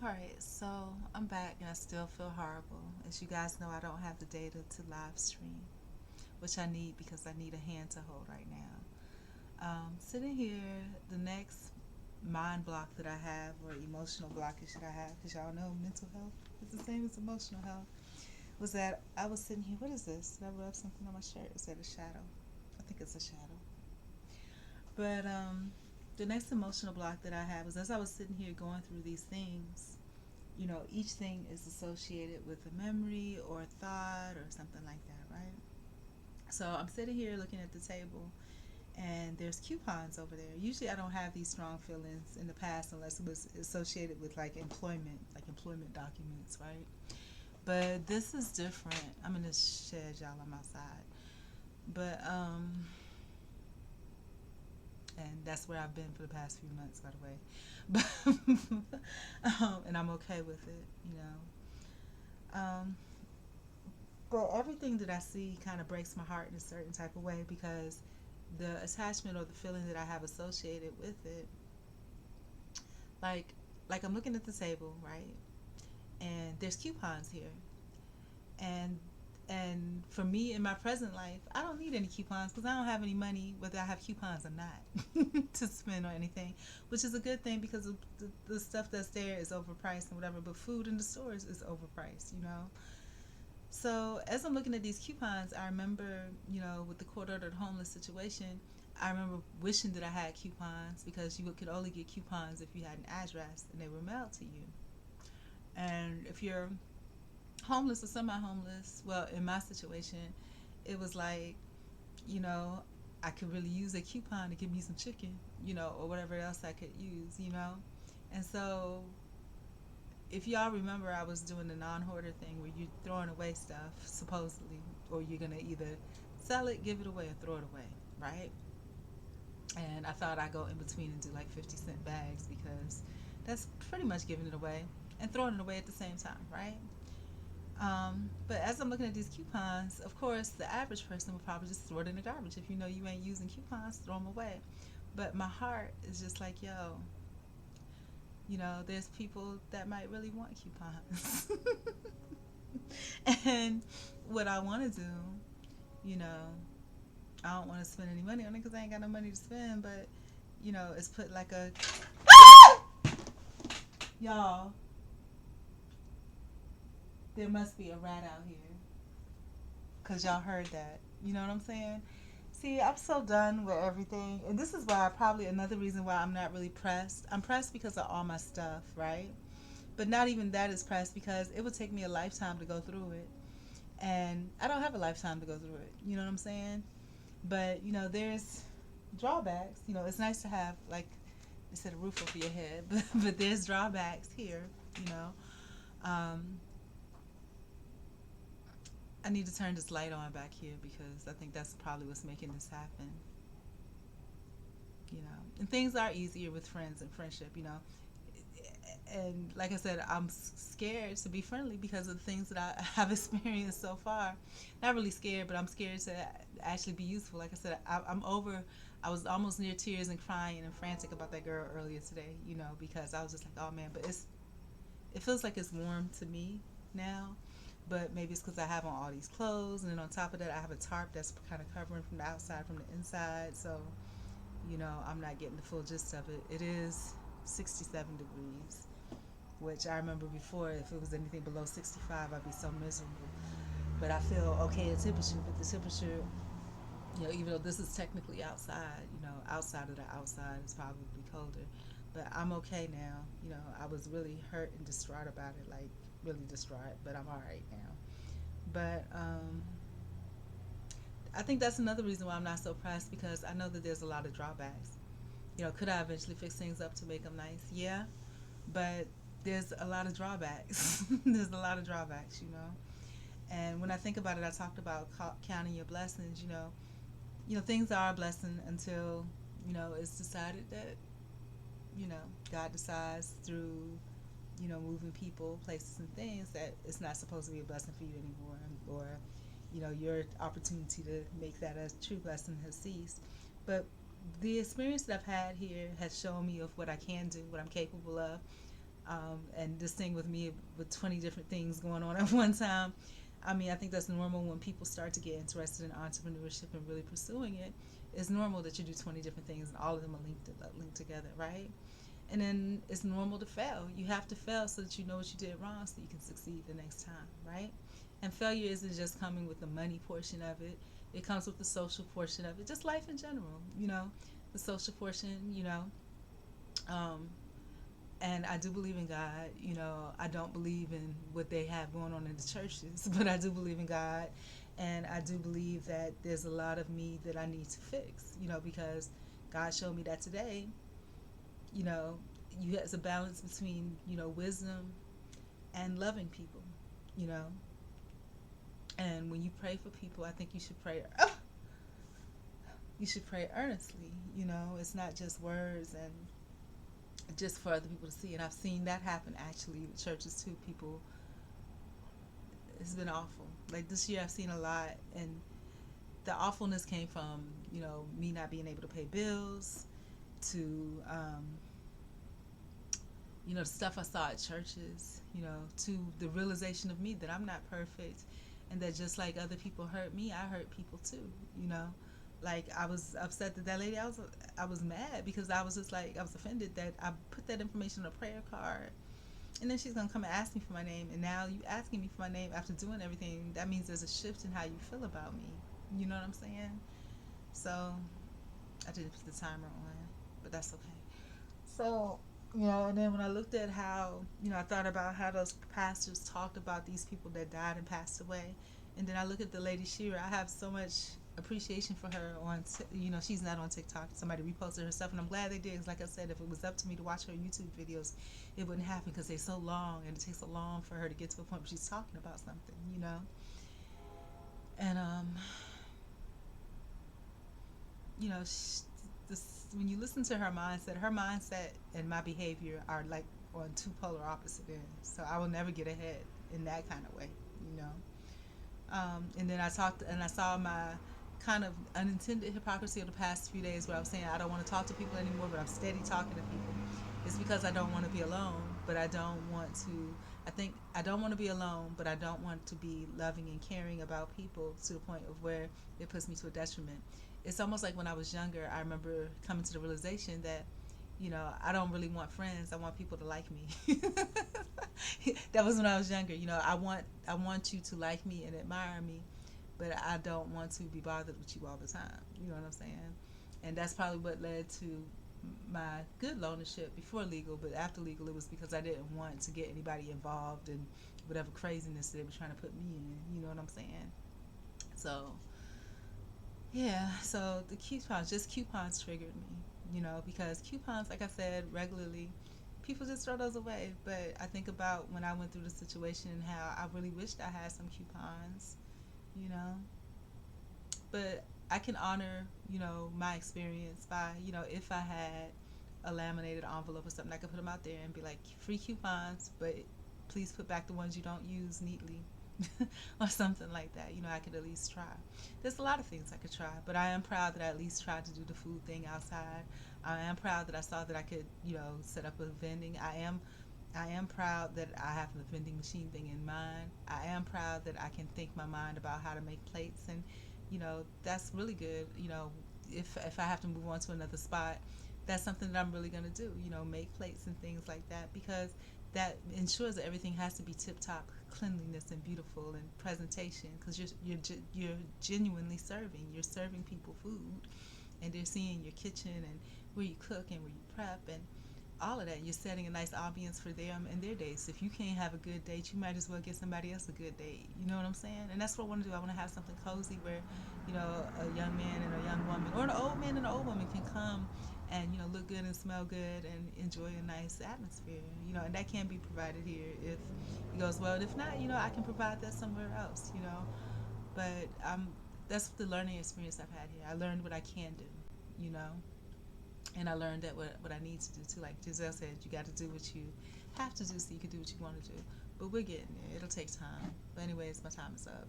All right, so I'm back and I still feel horrible. As you guys know, I don't have the data to live stream, which I need because I need a hand to hold right now. Sitting here, the next mind block that I have, or emotional blockage that I have, because y'all know mental health is the same as emotional health, was that I was sitting here. What is this? Did I rub something on my shirt? Is that a shadow? I think it's a shadow. But the next emotional block that I had was as I was sitting here going through these things. Each thing is associated with a memory or a thought or something like that, right? So I'm sitting here looking at the table and there's coupons over there. Usually I don't have these strong feelings in the past unless it was associated with like employment documents, right? But this is different. I'm in this shed, y'all. I'm outside. But and that's where I've been for the past few months, by the way. But and I'm okay with it, you know. But everything that I see kind of breaks my heart in a certain type of way because the attachment or the feeling that I have associated with it, like like I'm looking at the table, right? And there's coupons here, and and for me in my present life, I don't need any coupons because I don't have any money, whether I have coupons or not, to spend or anything, which is a good thing because the stuff that's there is overpriced and whatever. But food in the stores is overpriced, you know. So as I'm looking at these coupons, I remember, with the court ordered homeless situation, I remember wishing that I had coupons because you could only get coupons if you had an address and they were mailed to you. And if you're homeless or semi-homeless, well, in my situation, it was like, you know, I could really use a coupon to give me some chicken, or whatever else I could use. And so if y'all remember, I was doing the non-hoarder thing where you're throwing away stuff supposedly, or you're gonna either sell it, give it away, or throw it away, right? And I thought I'd go in between and do like 50-cent bags because that's pretty much giving it away and throwing it away at the same time, right? But as I'm looking at these coupons, of course, the average person would probably just throw it in the garbage. If you know you ain't using coupons, throw them away. But my heart is just like, yo, there's people that might really want coupons. And what I want to do, you know, I don't want to spend any money on it because I ain't got no money to spend. But it's put like a y'all. There must be a rat out here because y'all heard that. You know what I'm saying? See, I'm so done with everything, and this is why probably another reason why I'm not really pressed. I'm pressed because of all my stuff, right? But not even that is pressed because it would take me a lifetime to go through it, and I don't have a lifetime to go through it. You know what I'm saying? But there's drawbacks. It's nice to have like I said a roof over your head, but there's drawbacks here. You know, um, I need to turn this light on back here because I think that's probably what's making this happen. And things are easier with friends and friendship. And like I said, I'm scared to be friendly because of the things that I have experienced so far. Not really scared, but I'm scared to actually be useful. Like I said, I'm over. I was almost near tears and crying and frantic about that girl earlier today. Because I was just like, oh man, but it feels like it's warm to me now. But maybe it's because I have on all these clothes, and then on top of that, I have a tarp that's kind of covering from the outside, from the inside. So, I'm not getting the full gist of it. It is 67 degrees, which I remember before, if it was anything below 65, I'd be so miserable. But I feel okay at temperature, but the temperature, even though this is technically outside, outside of the outside is probably colder. But I'm okay now. I was really hurt and distraught about it, like really distraught, but I'm all right now. But I think that's another reason why I'm not so pressed because I know that there's a lot of drawbacks. Could I eventually fix things up to make them nice? Yeah, but there's a lot of drawbacks. There's a lot of drawbacks. And when I think about it, I talked about counting your blessings. Things are a blessing until it's decided that you know God decides through moving people, places, and things that it's not supposed to be a blessing for you anymore, or your opportunity to make that a true blessing has ceased. But the experience that I've had here has shown me of what I can do, what I'm capable of. And this thing with me with 20 different things going on at one time. I mean, I think that's normal when people start to get interested in entrepreneurship and really pursuing it. It's normal that you do 20 different things and all of them are linked together, right? And then it's normal to fail. You have to fail so that you know what you did wrong so you can succeed the next time, right? And failure isn't just coming with the money portion of it. It comes with the social portion of it, just life in general, the social portion, Um, and I do believe in God. I don't believe in what they have going on in the churches, but I do believe in God. And I do believe that there's a lot of me that I need to fix, because God showed me that today, you know, you has a balance between, wisdom and loving people, you know. And when you pray for people, I think you should pray earnestly, It's not just words and just for other people to see. And I've seen that happen actually with churches too. People, it's been awful. Like this year I've seen a lot, and the awfulness came from, me not being able to pay bills to the stuff I saw at churches, to the realization of me that I'm not perfect, and that just like other people hurt me, I hurt people too, Like I was upset that lady, I was mad because I was just like, I was offended that I put that information on a prayer card, and then she's gonna come and ask me for my name, and now you asking me for my name after doing everything, that means there's a shift in how you feel about me. You know what I'm saying? So I didn't put the timer on, but that's okay. So, and then when I looked at how, I thought about how those pastors talked about these people that died and passed away. And then I look at the lady Shira. I have so much appreciation for her she's not on TikTok. Somebody reposted her stuff, and I'm glad they did. Because like I said, if it was up to me to watch her YouTube videos, it wouldn't happen because they're so long, and it takes so long for her to get to a point where she's talking about something. And, when you listen to her mindset and my behavior are like on two polar opposite ends. So I will never get ahead in that kind of way, you know. And then I talked and I saw my kind of unintended hypocrisy of the past few days where I was saying I don't want to talk to people anymore, but I'm steady talking to people. It's because I don't want to be alone, but I don't want to. I think I don't want to be alone, but I don't want to be loving and caring about people to the point of where it puts me to a detriment. It's almost like when I was younger, I remember coming to the realization that I don't really want friends. I want people to like me. That was when I was younger. I want you to like me and admire me, but I don't want to be bothered with you all the time. You know what I'm saying? And that's probably what led to my good loanership before legal, but after legal it was because I didn't want to get anybody involved in whatever craziness they were trying to put me in. You know what I'm saying? So yeah, so coupons triggered me, because coupons, like I said, regularly, people just throw those away. But I think about when I went through the situation and how I really wished I had some coupons, you know. But I can honor, my experience by, if I had a laminated envelope or something, I could put them out there and be like, free coupons, but please put back the ones you don't use neatly. Or something like that. I could at least try. There's a lot of things I could try, but I am proud that I at least tried to do the food thing outside. I am proud that I saw that I could, set up a vending. I am proud that I have the vending machine thing in mind. I am proud that I can think my mind about how to make plates, and that's really good. If I have to move on to another spot, that's something that I'm really going to do. Make plates and things like that, because that ensures that everything has to be tip top cleanliness and beautiful and presentation, because you're genuinely serving. You're serving people food, and they're seeing your kitchen and where you cook and where you prep and all of that. You're setting a nice ambience for them and their days. So if you can't have a good date, you might as well get somebody else a good date. You know what I'm saying? And that's what I want to do. I want to have something cozy where, a young man and a young woman, or an old man and an old woman, can come and look good and smell good and enjoy a nice atmosphere. And that can be provided here if it goes well. And if not, I can provide that somewhere else. But that's the learning experience I've had here. I learned what I can do. You know and I learned that what I need to do too. Like Giselle said, you got to do what you have to do so you can do what you want to do. But we're getting there. It'll take time. But anyways, my time is up.